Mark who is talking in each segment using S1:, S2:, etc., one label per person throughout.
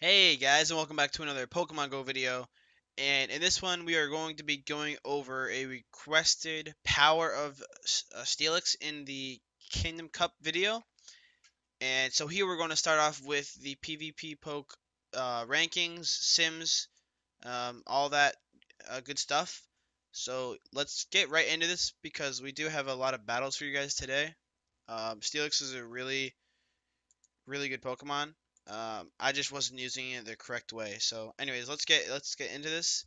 S1: Hey guys, and welcome back to another Pokemon Go video. And in this one, we are going to be going over a requested power of Steelix in the Kingdom Cup video. And so here we're going to start off with the PvP poke rankings, sims, all that good stuff. So let's get right into this because we do have a lot of battles for you guys today. Steelix is a really good Pokemon. I just wasn't using it the correct way. So, anyways, let's get into this.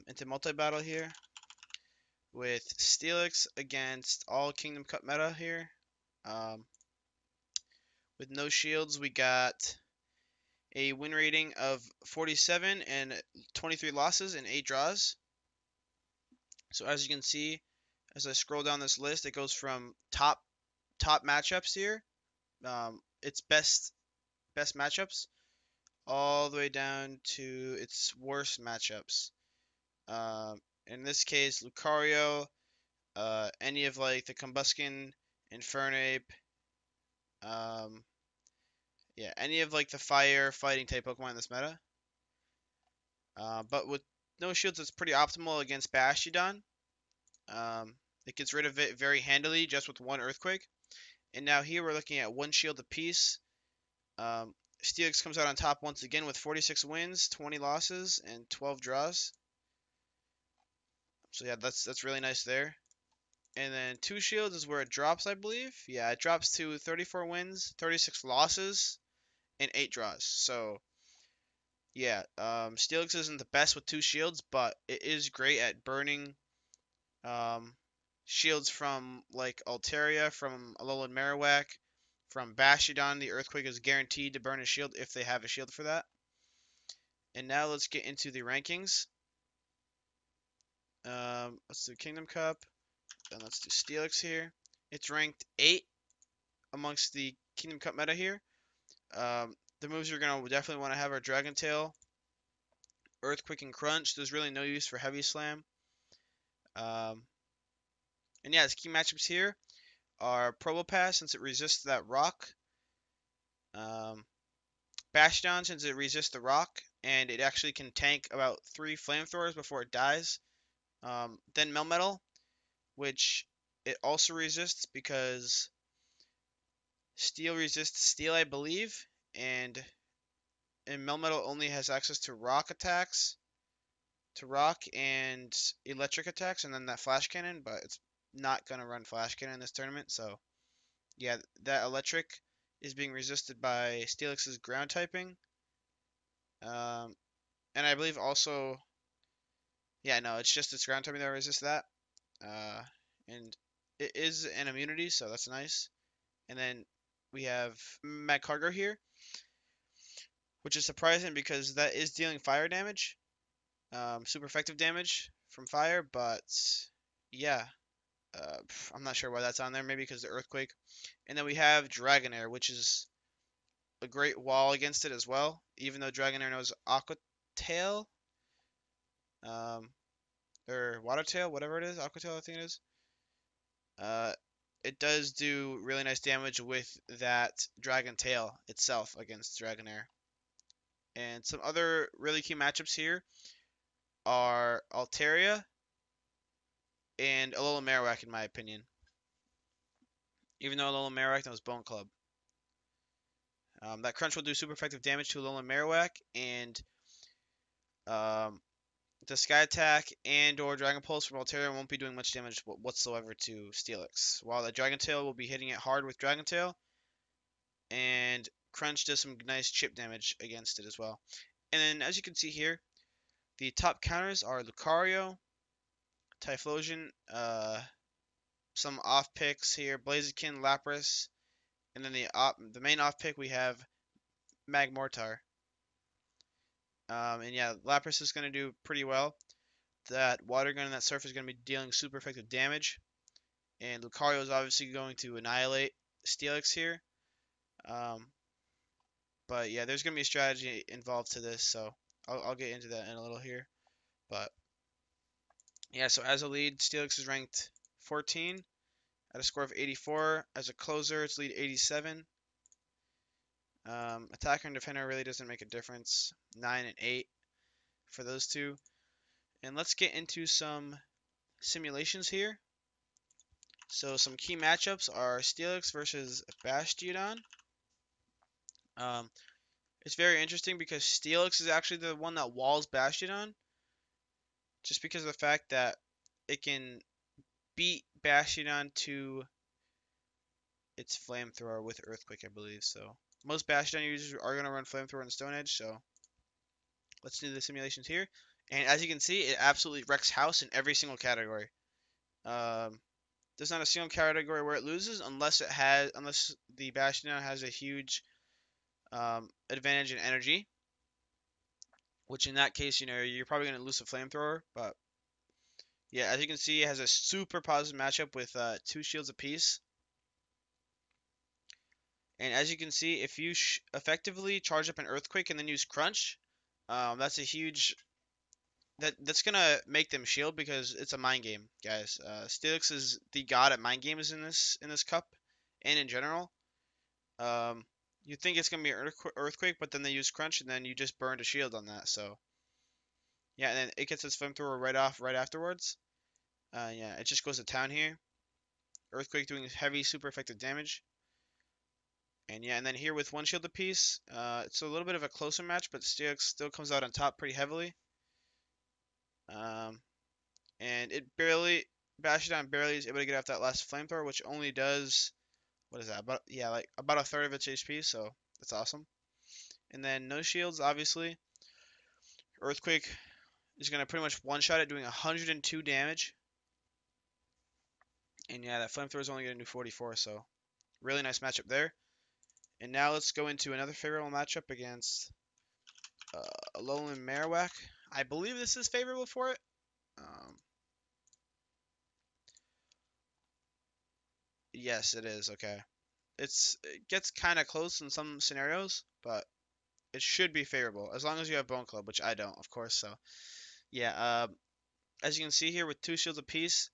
S1: Into multi battle here with Steelix against all Kingdom Cup meta here. Um, with no shields, we got a win rating of 47 and 23 losses and 8 draws. So as you can see, as I scroll down this list, it goes from top matchups here. Its best matchups all the way down to its worst matchups. In this case, Lucario, any of like the Combuskin, Infernape, um, yeah, any of like the fire fighting type Pokemon in this meta. But with no shields, it's pretty optimal against Bastiodon. Um, it gets rid of it very handily just with one Earthquake. And now here we're looking at one shield apiece. Um, Steelix comes out on top once again with 46 wins, 20 losses, and 12 draws. So yeah, that's really nice there. And then two shields is where it drops, I believe. Yeah, it drops to 34 wins, 36 losses, and 8 draws. So yeah, Steelix isn't the best with two shields, but it is great at burning um, shields from like Altaria, from Alolan Marowak, from Bastiodon. The Earthquake is guaranteed to burn a shield if they have a shield for that. And now let's get into the rankings. Let's do Kingdom Cup, and let's do Steelix here. It's ranked 8 amongst the Kingdom Cup meta here. The moves you're going to definitely want to have are Dragon Tail, Earthquake, and Crunch. There's really no use for Heavy Slam. Um, and yeah, its key matchups here are Probopass, since it resists that rock. Um, Bastion, since it resists the rock, and it actually can tank about 3 flamethrowers before it dies. Then Melmetal, which it also resists because Steel resists Steel, I believe, and Melmetal only has access to rock attacks, to rock and electric attacks, and then that flash cannon, but it's not gonna run flash cannon in this tournament. So yeah, that electric is being resisted by Steelix's ground typing, um, and I believe also, yeah, no, it's just its ground typing that resists that, uh, and it is an immunity, so that's nice. And then we have Magcargo here, which is surprising because that is dealing fire damage, super effective damage from fire, but yeah, I'm not sure why that's on there. Maybe because the earthquake. And then we have Dragonair, which is a great wall against it as well. Even though Dragonair knows Aqua Tail, um, or Water Tail, whatever it is, Aqua Tail, I think it is. Uh, it does do really nice damage with that Dragon Tail itself against Dragonair. And some other really key matchups here are Altaria and Alolan Marowak, in my opinion. Even though Alolan Marowak knows Bone Club. That Crunch will do super effective damage to Alolan Marowak, and um, the Sky Attack and or Dragon Pulse from Altaria won't be doing much damage whatsoever to Steelix, while the Dragon Tail will be hitting it hard with Dragon Tail, and Crunch does some nice chip damage against it as well. And then, as you can see here, the top counters are Lucario, Typhlosion, some off picks here, Blaziken, Lapras, and then the main off pick we have Magmortar. And yeah, Lapras is going to do pretty well. That Water Gun and that Surf is going to be dealing super effective damage. And Lucario is obviously going to annihilate Steelix here. Um, but yeah, there's going to be a strategy involved to this, so I'll get into that in a little here. But yeah, so as a lead, Steelix is ranked 14 at a score of 84. As a closer, it's lead 87. Attacker and defender really doesn't make a difference. 9 and 8 for those two. And let's get into some simulations here. So some key matchups are Steelix versus Bastiodon. Um, it's very interesting because Steelix is actually the one that walls Bastiodon, just because of the fact that it can beat Bastiodon to its flamethrower with Earthquake, I believe. So most Bastiodon users are going to run flamethrower and Stone Edge. So let's do the simulations here. And as you can see, it absolutely wrecks house in every single category. Um, there's not a single category where it loses unless the Bastiodon has a huge advantage in energy, which in that case, you're probably going to lose a flamethrower. But yeah, as you can see, it has a super positive matchup with 2 shields apiece. And as you can see, if you effectively charge up an Earthquake and then use Crunch, that's a huge that's gonna make them shield because it's a mind game, guys. Steelix is the god at mind games in this cup and in general. Um, you think it's gonna be an Earthquake, but then they use Crunch and then you just burned a shield on that. So yeah, and then it gets its flamethrower right afterwards. Yeah, it just goes to town here. Earthquake doing heavy, super effective damage. And yeah, and then here with 1 shield apiece, it's a little bit of a closer match, but Steelix still comes out on top pretty heavily. Um, and Bastiodon barely is able to get off that last flamethrower, which only does, what is that? Like about a third of its HP, so that's awesome. And then no shields, obviously. Earthquake is gonna pretty much one-shot it, doing 102 damage. And yeah, that flamethrower is only gonna do 44, so really nice matchup there. And now let's go into another favorable matchup against Alolan Marowak. I believe this is favorable for it. Yes, it is. Okay. It gets kind of close in some scenarios, but it should be favorable as long as you have Bone Club, which I don't, of course. So yeah, as you can see here with 2 shields apiece,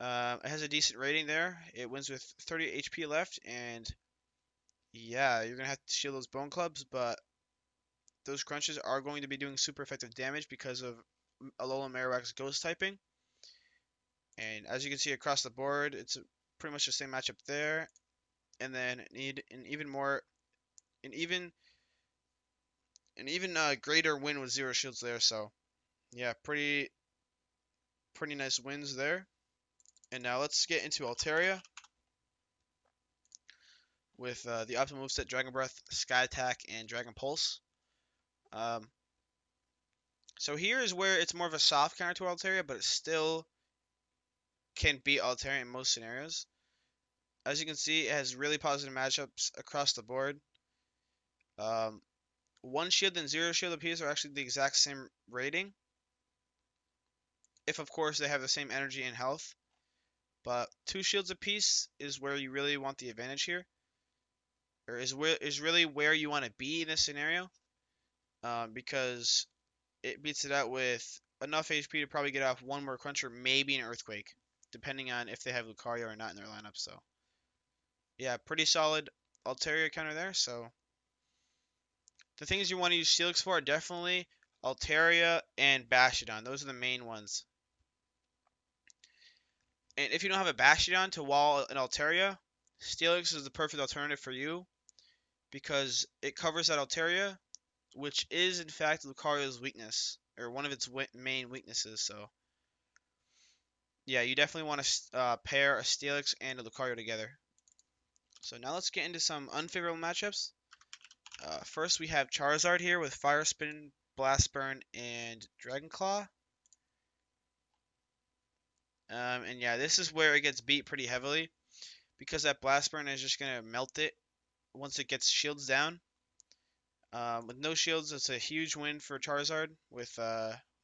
S1: it has a decent rating there. It wins with 30 HP left, and yeah, you're gonna have to shield those Bone Clubs, but those crunches are going to be doing super effective damage because of Alolan Marowak's Ghost typing. And as you can see across the board, it's pretty much the same matchup there. And then need an even more, an even, an even greater win with 0 shields there. So yeah, pretty nice wins there. And now let's get into Altaria with the optimal moveset: Dragon Breath, Sky Attack, and Dragon Pulse. Um, so here is where it's more of a soft counter to Altaria, but it still can beat Altaria in most scenarios. As you can see, it has really positive matchups across the board. Um, 1 shield and 0 shield apiece are actually the exact same rating, if of course they have the same energy and health. But 2 shields apiece is where you really want the advantage here, or is really where you want to be in this scenario, because it beats it out with enough HP to probably get off 1 more cruncher, maybe an Earthquake, depending on if they have Lucario or not in their lineup. So yeah, pretty solid Altaria counter there. So the things you want to use Steelix for are definitely Altaria and Bastiodon. Those are the main ones. And if you don't have a Bastiodon to wall an Altaria, Steelix is the perfect alternative for you because it covers that Altaria, which is in fact Lucario's weakness, or one of its main weaknesses. So yeah, you definitely want to pair a Steelix and a Lucario together. So now let's get into some unfavorable matchups. First, we have Charizard here with Fire Spin, Blast Burn, and Dragon Claw. And yeah, this is where it gets beat pretty heavily because that Blast Burn is just gonna melt it once it gets shields down. With no shields, it's a huge win for Charizard with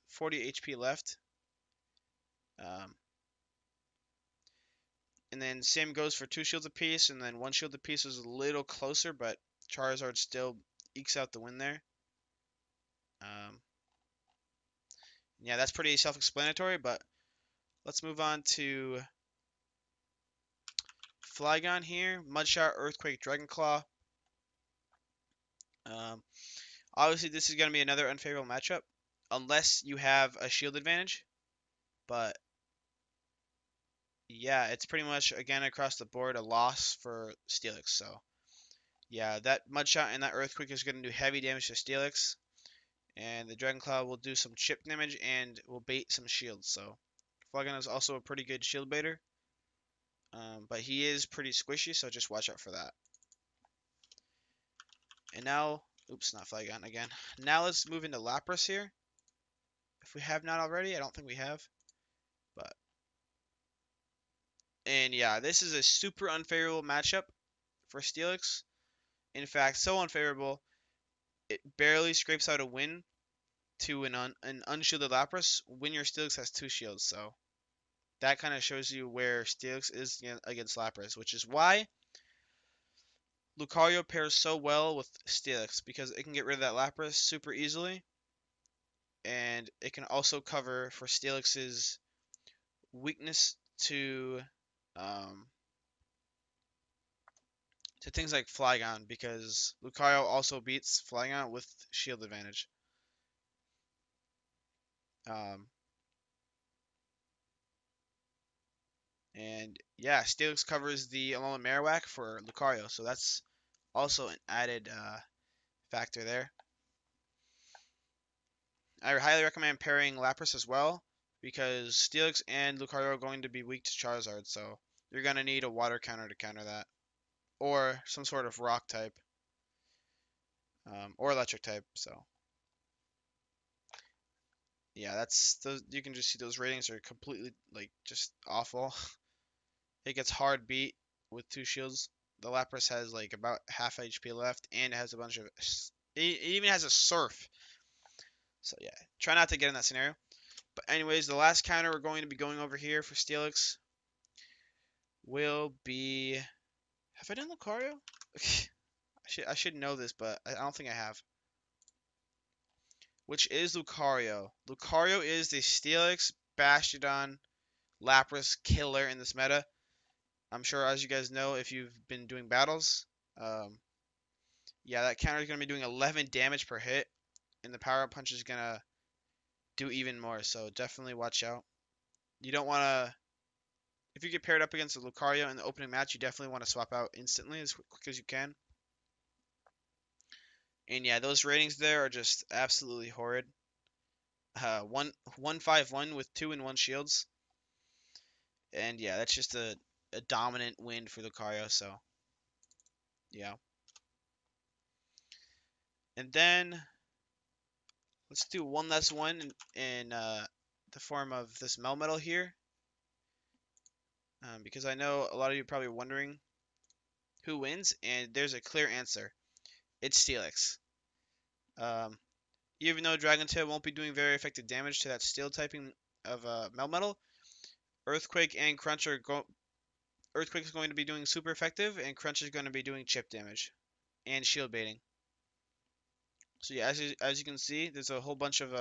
S1: 40 HP left. Um, and then same goes for 2 shields apiece, and then 1 shield apiece is a little closer, but Charizard still ekes out the win there. Um, yeah, that's pretty self-explanatory, but let's move on to Flygon here. Mudshot, Earthquake, Dragon Claw. Um, Obviously, this is going to be another unfavorable matchup unless you have a shield advantage. But yeah, it's pretty much again across the board a loss for Steelix. So yeah, that Mudshot and that Earthquake is going to do heavy damage to Steelix, and the Dragon Claw will do some chip damage and will bait some shields. So Flygon is also a pretty good shield baiter, but he is pretty squishy, so just watch out for that. And now, oops, not Flygon again. Now let's move into Lapras here. If we have not already, I don't think we have, but and yeah, this is a super unfavorable matchup for Steelix. In fact, so unfavorable, it barely scrapes out a win to an unshielded Lapras when your Steelix has two shields. So that kind of shows you where Steelix is against Lapras, which is why Lucario pairs so well with Steelix because it can get rid of that Lapras super easily, and it can also cover for Steelix's weakness um, to things like Flygon because Lucario also beats Flygon with shield advantage. Um, and yeah, Steelix covers the Alolan Marowak for Lucario, so that's also an added factor there. I highly recommend pairing Lapras as well because Steelix and Lucario are going to be weak to Charizard, so you're going to need a water counter to counter that. Or some sort of rock type, or electric type, so yeah, that's those. You can just see those ratings are completely like just awful. It gets hard beat with two shields. The Lapras has like about half HP left, and it has a bunch of. It even has a Surf. So yeah, try not to get in that scenario. But anyways, the last counter we're going to be going over here for Steelix will be. Have I done Lucario? I should know this, but I don't think I have. Which is Lucario. Lucario is the Steelix, Bastiodon, Lapras killer in this meta. I'm sure, as you guys know, if you've been doing battles, um, yeah, that counter is going to be doing 11 damage per hit, and the power up punch is going to do even more. So definitely watch out. You don't want to, if you get paired up against a Lucario in the opening match, you definitely want to swap out instantly as quick as you can. And yeah, those ratings there are just absolutely horrid. 1-5-1 with 2 and 1 shields. And yeah, that's just a dominant win for Lucario, so yeah. And then let's do one last one in the form of this Melmetal here. Because I know a lot of you are probably wondering who wins, and there's a clear answer. It's Steelix. Um, Even though Dragon Tail won't be doing very effective damage to that steel typing of Melmetal, Earthquake and Crunch are Earthquake is going to be doing super effective, and Crunch is going to be doing chip damage and shield baiting. So yeah, as you can see, there's a whole bunch of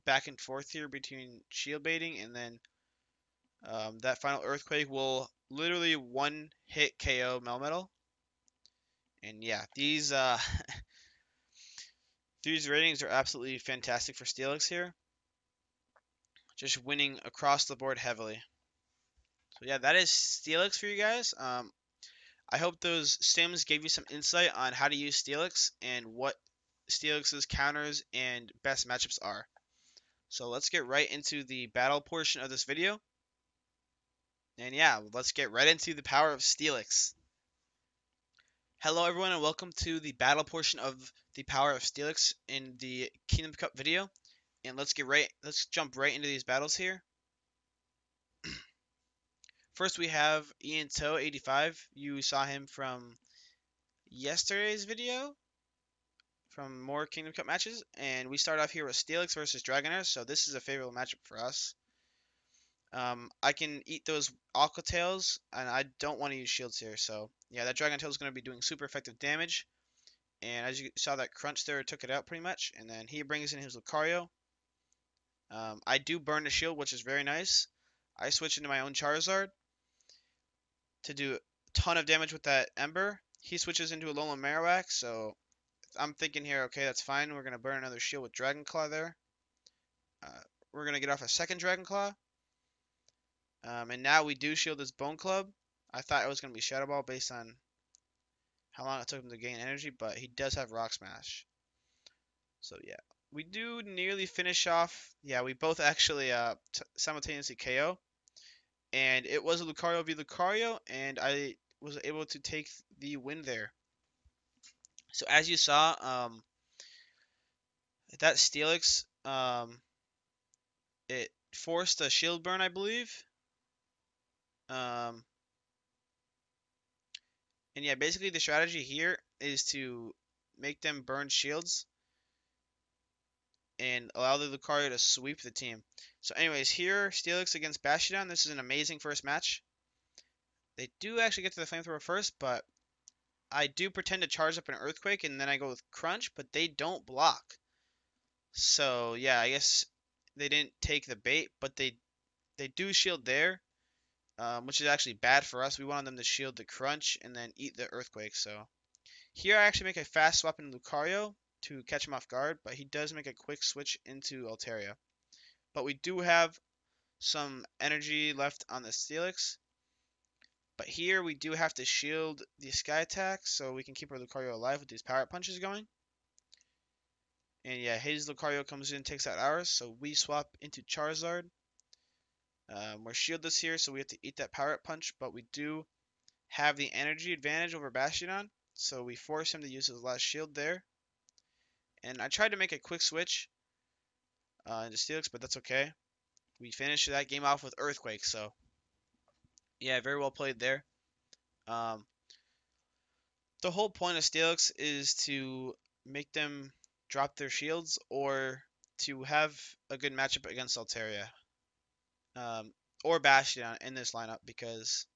S1: back and forth here between shield baiting, and then that final Earthquake will literally one hit KO Melmetal. And yeah, these these ratings are absolutely fantastic for Steelix here. Just winning across the board heavily. So yeah, that is Steelix for you guys. I hope those sims gave you some insight on how to use Steelix and what Steelix's counters and best matchups are. So let's get right into the battle portion of this video. And yeah, let's get right into the power of Steelix. Hello everyone and welcome to the battle portion of the power of Steelix in the Kingdom Cup video. And let's jump right into these battles here. First we have Ian Toe 85. You saw him from yesterday's video from more Kingdom Cup matches, and we start off here with Steelix versus Dragonair, so this is a favorable matchup for us. I can eat those Aqua Tails, and I don't want to use shields here, so yeah, that Dragon Tail is going to be doing super effective damage. And as you saw, that Crunch there took it out pretty much, and then he brings in his Lucario. I do burn the shield, which is very nice. I switch into my own Charizard to do a ton of damage with that Ember. He switches into a Alolan Marowak, so I'm thinking here, okay, that's fine. We're gonna burn another shield with Dragon Claw there. Uh, we're gonna get off a second Dragon Claw. And now we do shield this Bone Club. I thought it was gonna be Shadow Ball based on how long it took him to gain energy, but he does have Rock Smash. So yeah, we do nearly finish off. Yeah, we both actually simultaneously KO, and it was a Lucario v Lucario, and I was able to take the win there. So as you saw, that Steelix, it forced a shield burn, I believe. Um, and yeah, basically the strategy here is to make them burn shields and allow the Lucario to sweep the team. So anyways, here, Steelix against Bastiodon. This is an amazing first match. They do actually get to the Flamethrower first, but I do pretend to charge up an Earthquake, and then I go with Crunch, but they don't block. So yeah, I guess they didn't take the bait, but they do shield there, which is actually bad for us. We wanted them to shield the Crunch and then eat the Earthquake. So here I actually make a fast swap in Lucario to catch him off guard, but he does make a quick switch into Altaria. But we do have some energy left on the Steelix. But here we do have to shield the Sky Attack so we can keep our Lucario alive with these Power Punches going. And yeah, his Lucario comes in, takes out ours, so we swap into Charizard. We're shieldless here, so we have to eat that Power Punch, but we do have the energy advantage over Bastiodon, so we force him to use his last shield there. And I tried to make a quick switch into Steelix, but that's okay. We finished that game off with Earthquake, so yeah, very well played there. Um, the whole point of Steelix is to make them drop their shields or to have a good matchup against Altaria or Bastiodon in this lineup because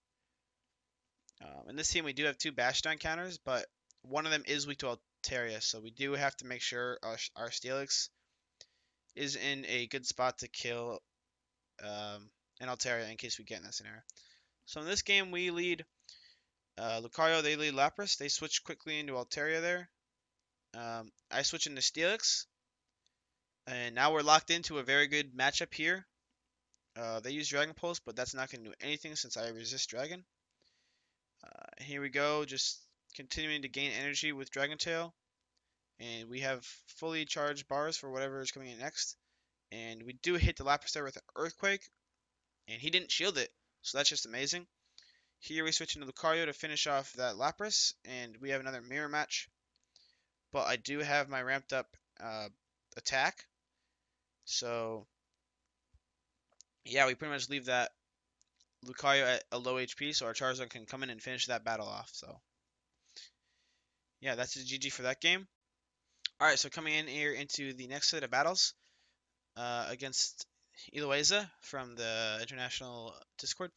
S1: in this team we do have two Bastiodon counters, but one of them is weak to Altaria, so we do have to make sure our Steelix is in a good spot to kill an Altaria in case we get in that scenario. So in this game we lead Lucario, they lead Lapras. They switch quickly into Altaria there. I switch into Steelix. And now we're locked into a very good matchup here. They use Dragon Pulse, but that's not going to do anything since I resist Dragon. Here we go, just continuing to gain energy with Dragon Tail. And we have fully charged bars for whatever is coming in next. And we do hit the Lapras there with an Earthquake. And he didn't shield it, so that's just amazing. Here we switch into Lucario to finish off that Lapras. And we have another mirror match. But I do have my ramped up attack. So yeah, we pretty much leave that Lucario at a low HP, so our Charizard can come in and finish that battle off. So yeah, that's a GG for that game. All right, so coming in here into the next set of battles against Eloisa from the International Discord.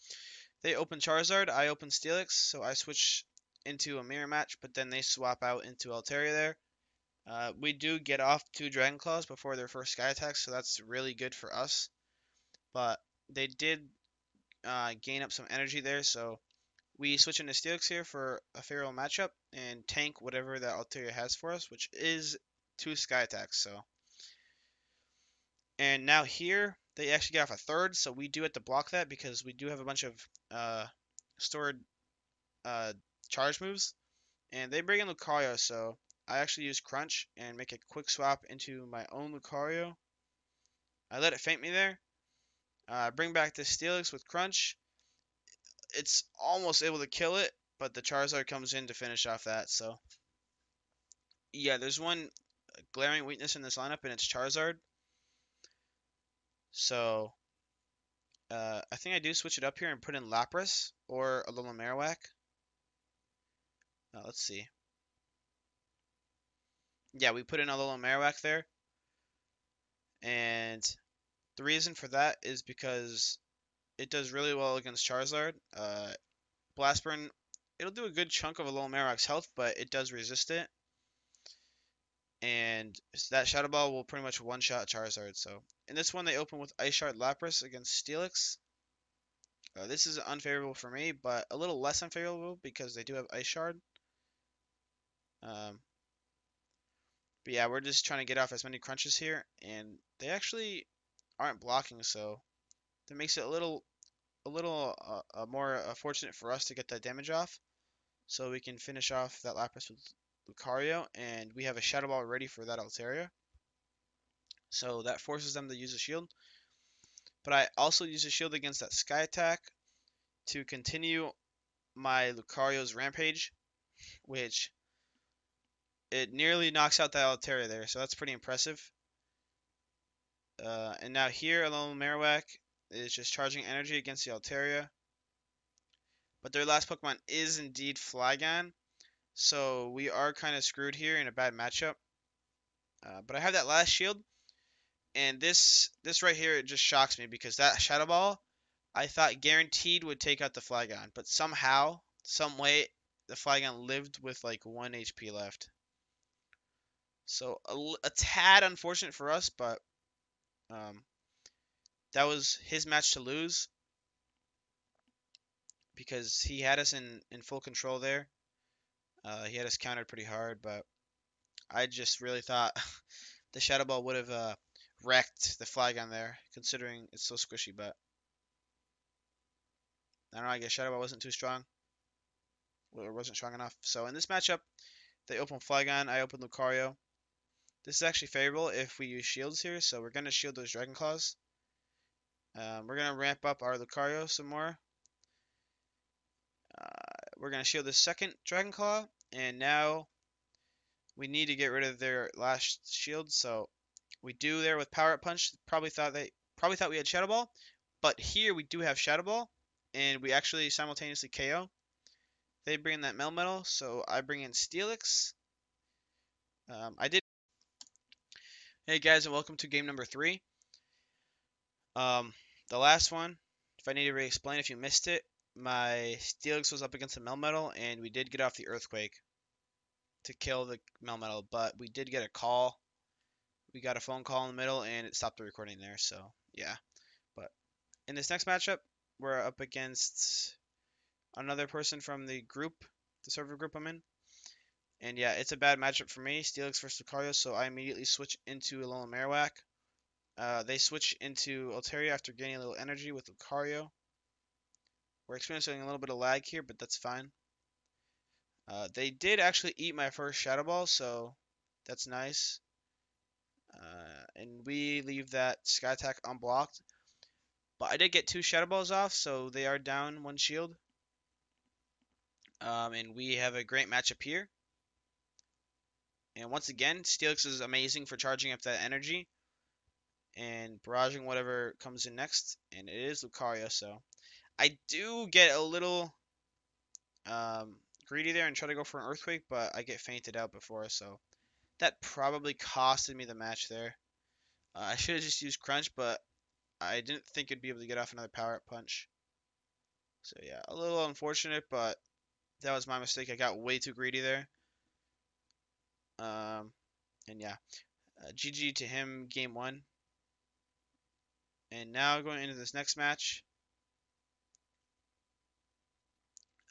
S1: They open Charizard, I open Steelix, so I switch into a mirror match, but then they swap out into Altaria there. We do get off two Dragon Claws before their first Sky Attack, so that's really good for us. But they did gain up some energy there, so we switch into Steelix here for a favorable matchup and tank whatever that Altaria has for us, which is two Sky Attacks. So, and now here they actually get off a third, so we do have to block that because we do have a bunch of stored uh, charge moves, and they bring in Lucario. So I actually use Crunch and make a quick swap into my own Lucario. I let it faint me there. Bring back the Steelix with Crunch. It's almost able to kill it, but the Charizard comes in to finish off that. So yeah, there's one glaring weakness in this lineup, and it's Charizard. So I think I do switch it up here and put in Lapras or a little Marowak. Let's see. Yeah, we put in a little Marowak there, and the reason for that is because it does really well against Charizard. Blast Burn, it'll do a good chunk of a little Marowak's health, but it does resist it. And that Shadow Ball will pretty much one-shot Charizard. So in this one, they open with Ice Shard Lapras against Steelix. This is unfavorable for me, but a little less unfavorable because they do have Ice Shard. Um, But yeah, we're just trying to get off as many crunches here, and they actually aren't blocking, so that makes it a little more fortunate for us to get that damage off, so we can finish off that Lapras with Lucario, and we have a Shadow Ball ready for that Altaria. So that forces them to use a shield. But I also use a shield against that Sky Attack to continue my Lucario's Rampage, which it nearly knocks out that Altaria there, so that's pretty impressive. And now here, Alolan Marowak is just charging energy against the Altaria. But their last Pokemon is indeed Flygon, so we are kind of screwed here in a bad matchup. But I have that last shield, and this right here, it just shocks me because that Shadow Ball, I thought guaranteed would take out the Flygon, but somehow, some way, the Flygon lived with like 1 HP left. So a tad unfortunate for us, but um, that was his match to lose because he had us in full control there. He had us countered pretty hard, but I just really thought the Shadow Ball would have wrecked the Flygon there, considering it's so squishy. But I don't know. I guess Shadow Ball wasn't too strong, or wasn't strong enough. So in this matchup, they open Flygon. I open Lucario. This is actually favorable if we use shields here, so we're gonna shield those Dragon Claws. We're gonna ramp up our Lucario some more. We're gonna shield the second Dragon Claw, and now we need to get rid of their last shield. So we do there with Power Up Punch. Probably thought we had Shadow Ball, but here we do have Shadow Ball, and we actually simultaneously KO. They bring in that Melmetal, so I bring in Steelix. I did. Hey guys, and welcome to game number 3. Um, the last one, if I need to re-explain if you missed it, my Steelix was up against the Melmetal, and we did get off the Earthquake to kill the Melmetal, but we did get a call. We got a phone call in the middle, and it stopped the recording there, so yeah. But in this next matchup, we're up against another person from the group, the server group I'm in. And yeah, it's a bad matchup for me, Steelix versus Lucario, so I immediately switch into Alolan Marowak. They switch into Altaria after gaining a little energy with Lucario. We're experiencing a little bit of lag here, but that's fine. They did actually eat my first Shadow Ball, so that's nice. And we leave that Sky Attack unblocked. But I did get 2 Shadow Balls off, so they are down 1 shield. And we have a great matchup here. And once again, Steelix is amazing for charging up that energy and barraging whatever comes in next. And it is Lucario, so I do get a little greedy there and try to go for an Earthquake, but I get fainted out before, so that probably costed me the match there. I should have just used Crunch, but I didn't think it'd be able to get off another Power Up Punch. So yeah, a little unfortunate, but that was my mistake. I got way too greedy there. And yeah, GG to him, game 1. And now going into this next match,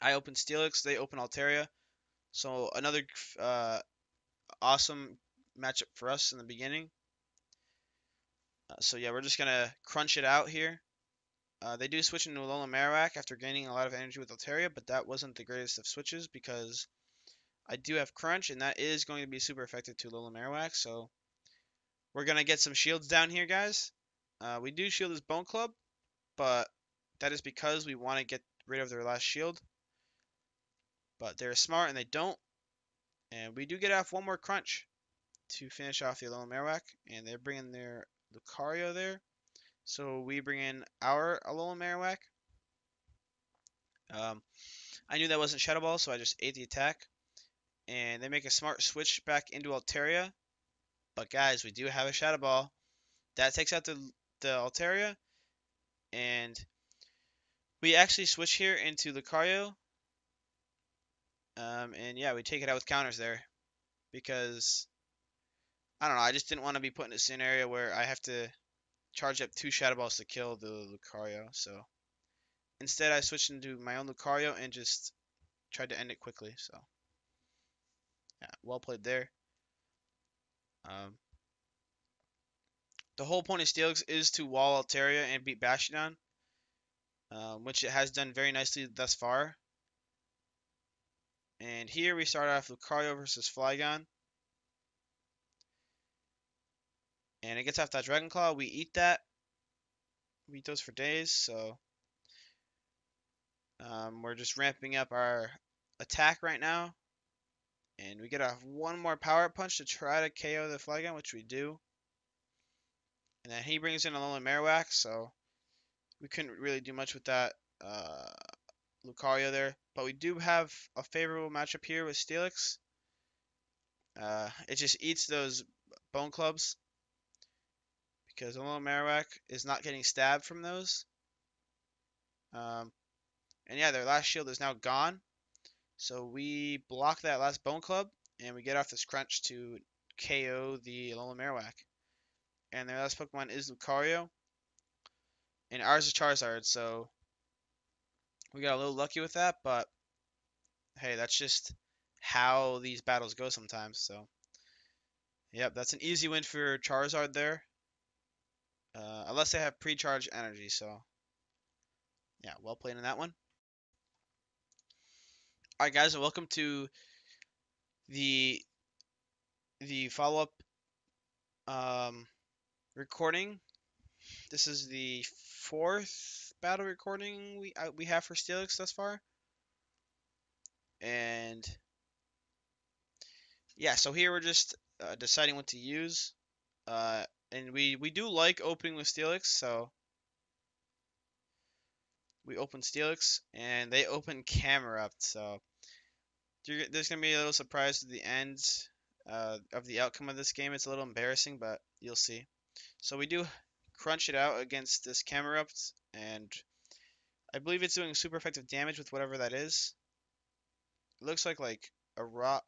S1: I open Steelix, they open Altaria. So another awesome matchup for us in the beginning. So yeah, we're just gonna crunch it out here. They do switch into Alolan Marowak after gaining a lot of energy with Altaria, but that wasn't the greatest of switches because I do have Crunch, and that is going to be super effective to Alolan Marowak. So we're gonna get some shields down here, guys. We do shield his Bone Club, but that is because we want to get rid of their last shield. But they're smart and they don't. And we do get off 1 more Crunch to finish off the Alolan Marowak, and they're bringing their Lucario there. So we bring in our Alolan Marowak. I knew that wasn't Shadow Ball, so I just ate the attack. And they make a smart switch back into Altaria. But guys, we do have a Shadow Ball. That takes out the Altaria. And we actually switch here into Lucario. And yeah, we take it out with counters there. Because, I don't know, I just didn't want to be put in a scenario where I have to charge up 2 Shadow Balls to kill the Lucario. So instead, I switched into my own Lucario and just tried to end it quickly. So yeah, well played there. Um, the whole point of Steelix is to wall Altaria and beat Bastiodon, which it has done very nicely thus far. And here we start off Lucario versus Flygon. And it gets off that Dragon Claw. We eat that. We eat those for days. So we're just ramping up our attack right now. And we get off one more Power Punch to try to KO the Flygon, which we do. And then he brings in a Alolan Marowak, so we couldn't really do much with that Lucario there. But we do have a favorable matchup here with Steelix. It just eats those Bone Clubs because Alolan Marowak is not getting stabbed from those. And yeah, their last shield is now gone. So we block that last Bone Club, and we get off this Crunch to KO the Alolan Marowak. And their last Pokemon is Lucario. And ours is Charizard, so we got a little lucky with that, but hey, that's just how these battles go sometimes. So, yep, that's an easy win for Charizard there. Unless they have pre-charged energy, so yeah, well played in that one. Alright guys, and welcome to the follow-up recording. This is the fourth battle recording we have for Steelix thus far. And yeah, so here we're just deciding what to use. And we do like opening with Steelix, so we open Steelix, and they open Camerupt, so there's going to be a little surprise at the end of the outcome of this game. It's a little embarrassing, but you'll see. So we do crunch it out against this Camerupt, and I believe it's doing super effective damage with whatever that is. It looks like a rock,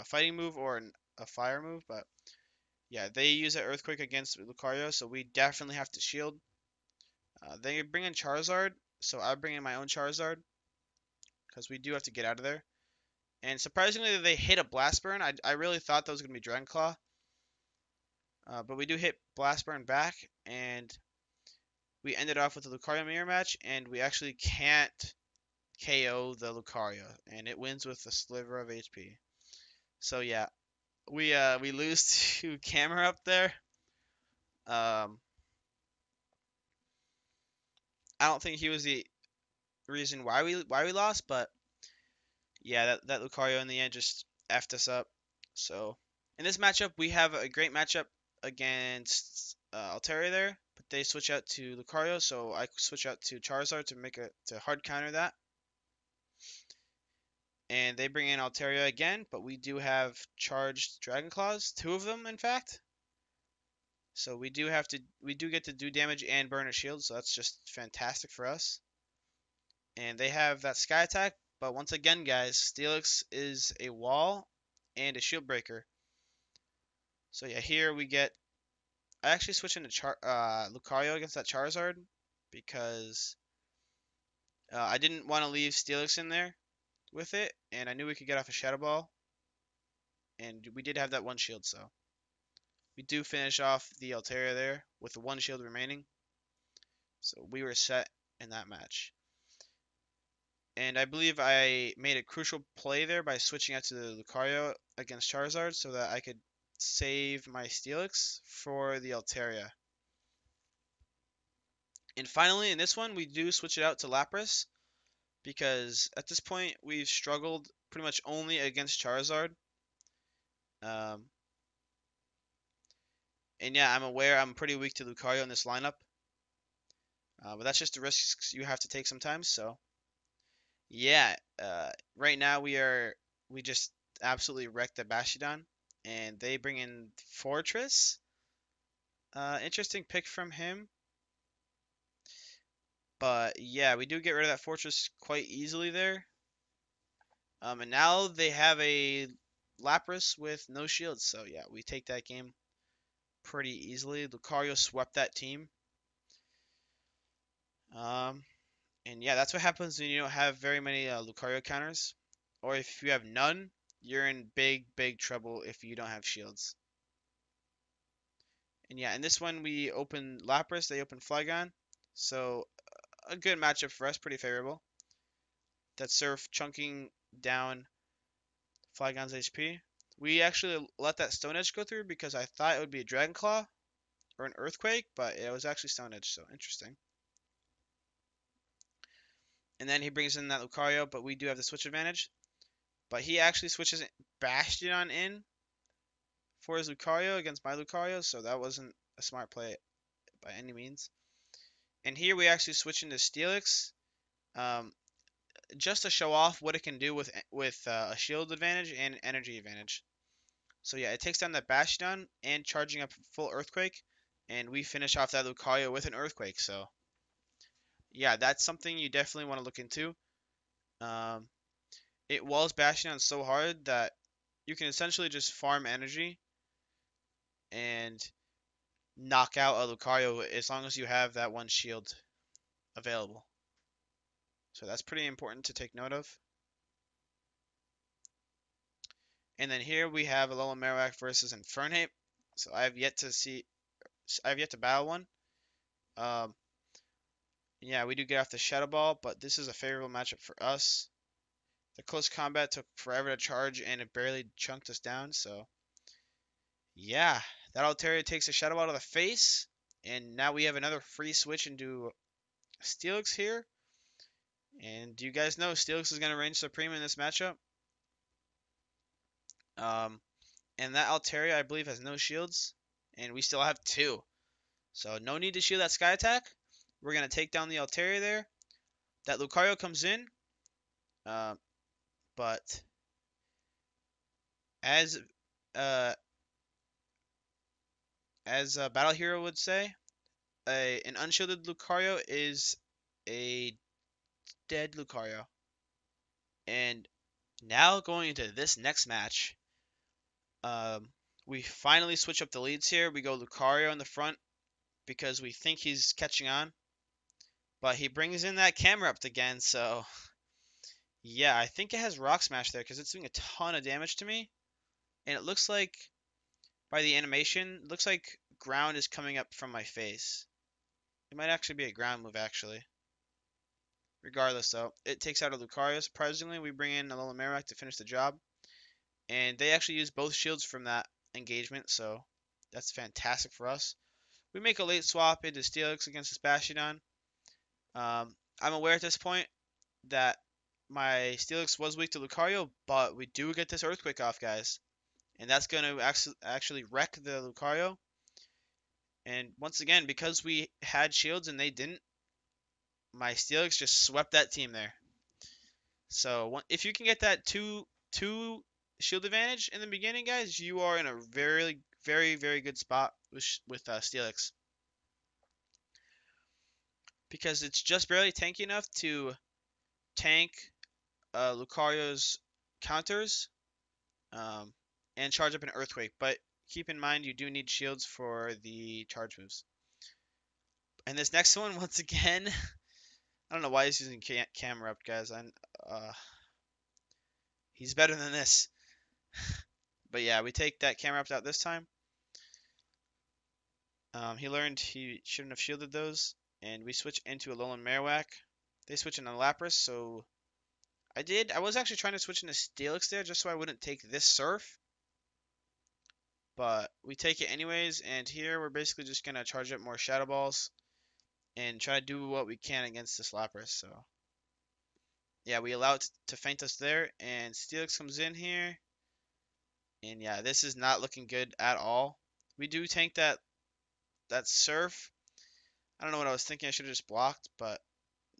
S1: fighting move or a fire move, but yeah, they use an Earthquake against Lucario, so we definitely have to shield. They bring in Charizard, so I bring in my own Charizard because we do have to get out of there. And surprisingly, they hit a Blast Burn. I really thought that was going to be Dragon Claw, but we do hit Blast Burn back, and we ended off with a Lucario Mirror Match, and we actually can't KO the Lucario, and it wins with a sliver of HP. So yeah, we lose to Camera up there. Um, I don't think he was the reason why we lost, but yeah, that Lucario in the end just effed us up. So in this matchup, we have a great matchup against Altaria there, but they switch out to Lucario, so I switch out to Charizard to hard counter that. And they bring in Altaria again, but we do have charged Dragon Claws, two of them in fact. So we do get to do damage and burn a shield, so that's just fantastic for us. And they have that Sky Attack, but once again, guys, Steelix is a wall and a shield breaker. So yeah, here we get. I actually switched into Lucario against that Charizard because I didn't want to leave Steelix in there with it, and I knew we could get off a Shadow Ball, and we did have that one shield, so we do finish off the Altaria there with one shield remaining. So we were set in that match. And I believe I made a crucial play there by switching out to the Lucario against Charizard so that I could save my Steelix for the Altaria. And finally, in this one, we do switch it out to Lapras because at this point we've struggled pretty much only against Charizard. Um, and yeah, I'm aware I'm pretty weak to Lucario in this lineup, but that's just the risks you have to take sometimes. So yeah, right now we just absolutely wrecked the Bastiodon, and they bring in Fortress. Interesting pick from him, but yeah, we do get rid of that Fortress quite easily there. And now they have a Lapras with no shields, so yeah, we take that game pretty easily. Lucario swept that team. Um, and yeah, that's what happens when you don't have very many Lucario counters, or if you have none, you're in big trouble if you don't have shields. And yeah, in this one we open Lapras, they open Flygon. So a good matchup for us, pretty favorable. That Surf chunking down Flygon's HP. We actually let that Stone Edge go through because I thought it would be a Dragon Claw or an Earthquake, but it was actually Stone Edge, so interesting. And then he brings in that Lucario, but we do have the switch advantage. But he actually switches Bastiodon in for his Lucario against my Lucario, so that wasn't a smart play by any means. And here we actually switch into Steelix, um, just to show off what it can do with a shield advantage and energy advantage. So yeah, it takes down that Bastiodon and charging up full Earthquake, and we finish off that Lucario with an Earthquake. So yeah, that's something you definitely want to look into. Um, it walls Bastiodon so hard that you can essentially just farm energy and knock out a Lucario as long as you have that one shield available. So that's pretty important to take note of. And then here we have Alolan Marowak versus Infernape. So I've yet to battle one. Um, yeah, we do get off the Shadow Ball, but this is a favorable matchup for us. The close combat took forever to charge, and it barely chunked us down. So yeah, that Altaria takes a Shadow Ball to the face, and now we have another free switch into Steelix here. And do you guys know Steelix is going to reign supreme in this matchup? Um, and that Altaria, I believe, has no shields, and we still have two. So no need to shield that Sky Attack. We're going to take down the Altaria there. That Lucario comes in, uh, but as uh, as a Battle Hero would say, an unshielded Lucario is a dead Lucario. And now going into this next match, um, we finally switch up the leads here. We go Lucario in the front because we think he's catching on. But he brings in that Camerupt again, so yeah, I think it has Rock Smash there because it's doing a ton of damage to me. And it looks like, by the animation, it looks like ground is coming up from my face. It might actually be a ground move, actually. Regardless, though, it takes out a Lucario. Surprisingly, we bring in a Alolan Marowak to finish the job. And they actually use both shields from that engagement, so that's fantastic for us. We make a late swap into Steelix against this Bastiodon. I'm aware at this point that my Steelix was weak to Lucario, but we do get this Earthquake off, guys. And that's going to actually wreck the Lucario. And once again, because we had shields and they didn't, my Steelix just swept that team there. So if you can get that two shield advantage in the beginning, guys, you are in a very, very, very good spot with Steelix. Because it's just barely tanky enough to tank Lucario's counters and charge up an Earthquake. But keep in mind, you do need shields for the charge moves. And this next one, once again, I don't know why he's using Camerupt, guys. He's better than this. But yeah, we take that Camerupt out this time. He learned he shouldn't have shielded those. And we switch into a Alolan Marowak. They switch into Lapras, so I was actually trying to switch into Steelix there just so I wouldn't take this Surf. But we take it anyways, and here we're basically just going to charge up more Shadow Balls and try to do what we can against this Lapras. So yeah, we allow it to feint us there, and Steelix comes in here. And yeah, this is not looking good at all. We do tank that Surf. I don't know what I was thinking. I should have just blocked, but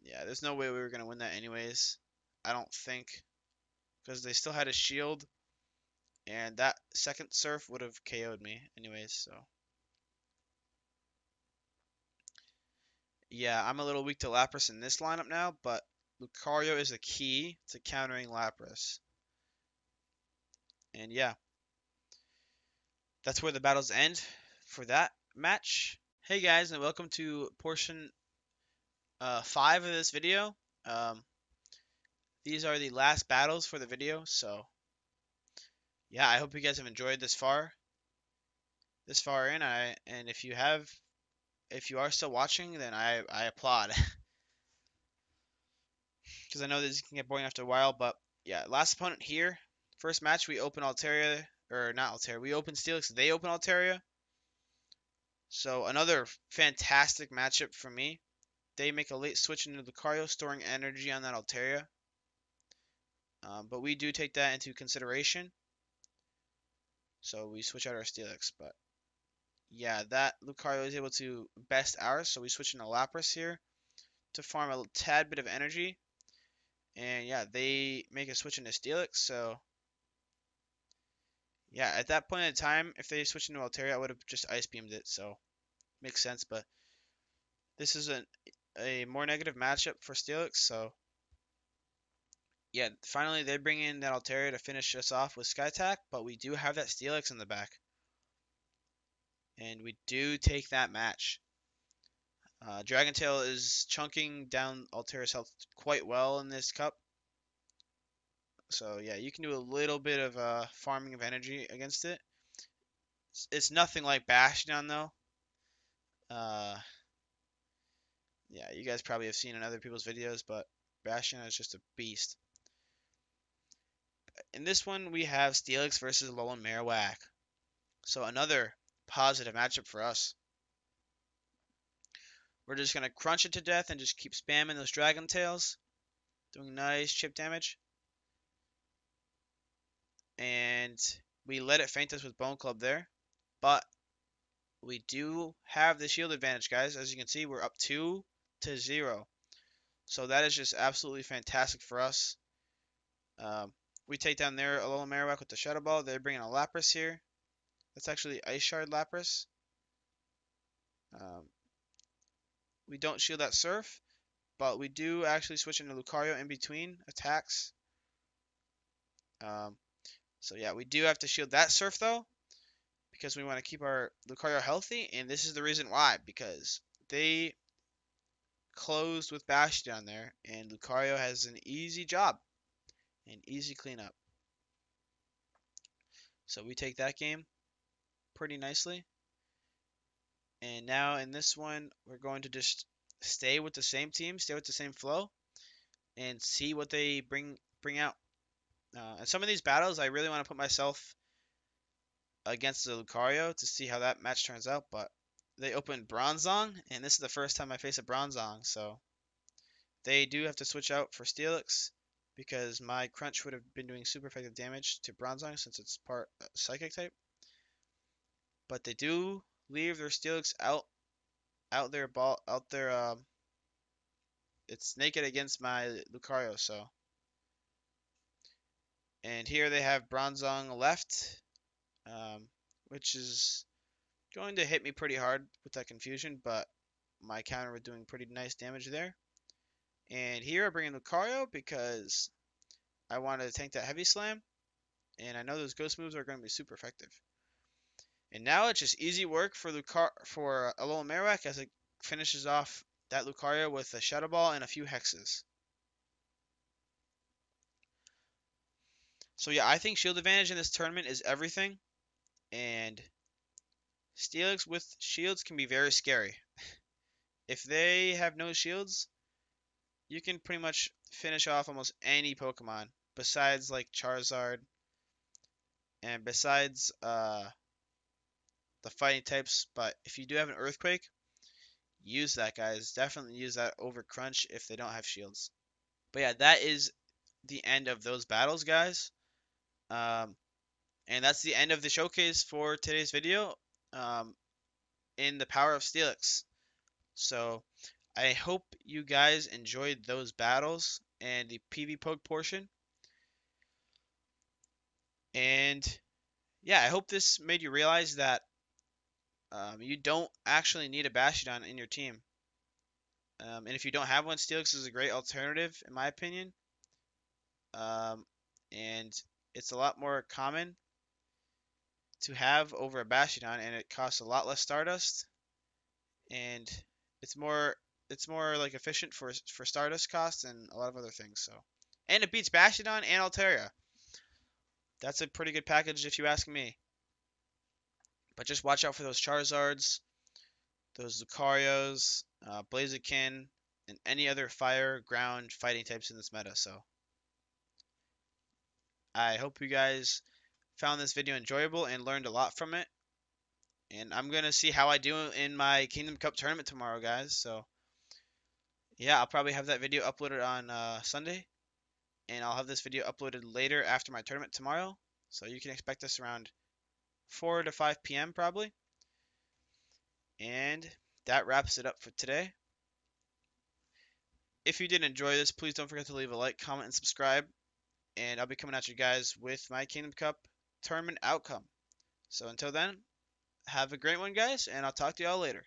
S1: yeah, there's no way we were going to win that anyways. I don't think. Because they still had a shield. And that second Surf would have KO'd me anyways, so. Yeah, I'm a little weak to Lapras in this lineup now, but Lucario is the key to countering Lapras. And yeah, that's where the battles end for that match. Hey guys, and welcome to portion 5 of this video. These are the last battles for the video, so yeah, I hope you guys have enjoyed this far. this far in, and if you are still watching, then I applaud. Because I know this can get boring after a while, but yeah, last opponent here. First match, we open Altaria, or not Altaria, we open Steelix, they open Altaria. So another fantastic matchup for me. They make a late switch into Lucario, storing energy on that Altaria. But we do take that into consideration. So we switch out our Steelix. But yeah, that Lucario is able to best ours. So we switch into Lapras here to farm a tad bit of energy. And yeah, they make a switch into Steelix. So yeah, at that point in time, if they switched into Altaria, I would have just Ice Beamed it. So makes sense. But this is a more negative matchup for Steelix. So yeah, finally they bring in that Altaria to finish us off with Sky Attack, but we do have that Steelix in the back. And we do take that match. Dragon Tail is chunking down Altaria's health quite well in this cup. So yeah, you can do a little bit of farming of energy against it. It's nothing like Bastiodon though. Uh, yeah, you guys probably have seen in other people's videos, but Bastiodon is just a beast. In this one, we have Steelix versus Alolan Marowak. So another positive matchup for us. We're just going to crunch it to death and just keep spamming those Dragon Tails. Doing nice chip damage. And we let it feint us with Bone Club there. But we do have the shield advantage, guys. As you can see, we're up 2-0. So that is just absolutely fantastic for us. We take down their Alolan Marowak with the Shadow Ball. They're bringing a Lapras here. That's actually Ice Shard Lapras. We don't shield that Surf, but we do actually switch into Lucario in between attacks. So yeah, we do have to shield that Surf though, because we want to keep our Lucario healthy, and this is the reason why, because they closed with Bastiodon there, and Lucario has an easy job, an easy cleanup. So we take that game pretty nicely. And now in this one, we're going to just stay with the same team, stay with the same flow, and see what they bring out. And some of these battles, I really want to put myself against the Lucario to see how that match turns out. But they opened Bronzong, and this is the first time I face a Bronzong, so they do have to switch out for Steelix because my Crunch would have been doing super effective damage to Bronzong since it's part Psychic type. But they do leave their Steelix out their ball out their it's naked against my Lucario, so. And here they have Bronzong left, which is going to hit me pretty hard with that confusion, but my counter was doing pretty nice damage there. And here I bring in Lucario because I wanted to tank that Heavy Slam, and I know those Ghost moves are going to be super effective. And now it's just easy work for Alolan Marowak as it finishes off that Lucario with a Shadow Ball and a few Hexes. So yeah, I think shield advantage in this tournament is everything, and Steelix with shields can be very scary. If they have no shields, you can pretty much finish off almost any Pokemon besides like Charizard and besides the fighting types. But if you do have an Earthquake, use that, guys. Definitely use that over Crunch if they don't have shields. But yeah, that is the end of those battles, guys. Um, and that's the end of the showcase for today's video in the power of Steelix. So I hope you guys enjoyed those battles and the PvP portion. And yeah, I hope this made you realize that you don't actually need a Bastiodon in your team. And if you don't have one, Steelix is a great alternative, in my opinion. And it's a lot more common to have over a Bastiodon, and it costs a lot less Stardust, and it's more like efficient for Stardust costs and a lot of other things. So, and it beats Bastiodon and Altaria. That's a pretty good package if you ask me. But just watch out for those Charizards, those Lucarios, Blaziken, and any other fire, ground, fighting types in this meta. So I hope you guys found this video enjoyable and learned a lot from it. And I'm going to see how I do in my Kingdom Cup tournament tomorrow, guys. So yeah, I'll probably have that video uploaded on Sunday. And I'll have this video uploaded later after my tournament tomorrow. So you can expect this around 4 to 5 p.m. probably. And that wraps it up for today. If you did enjoy this, please don't forget to leave a like, comment, and subscribe. And I'll be coming at you guys with my Kingdom Cup tournament outcome. So until then, have a great one, guys, and I'll talk to y'all later.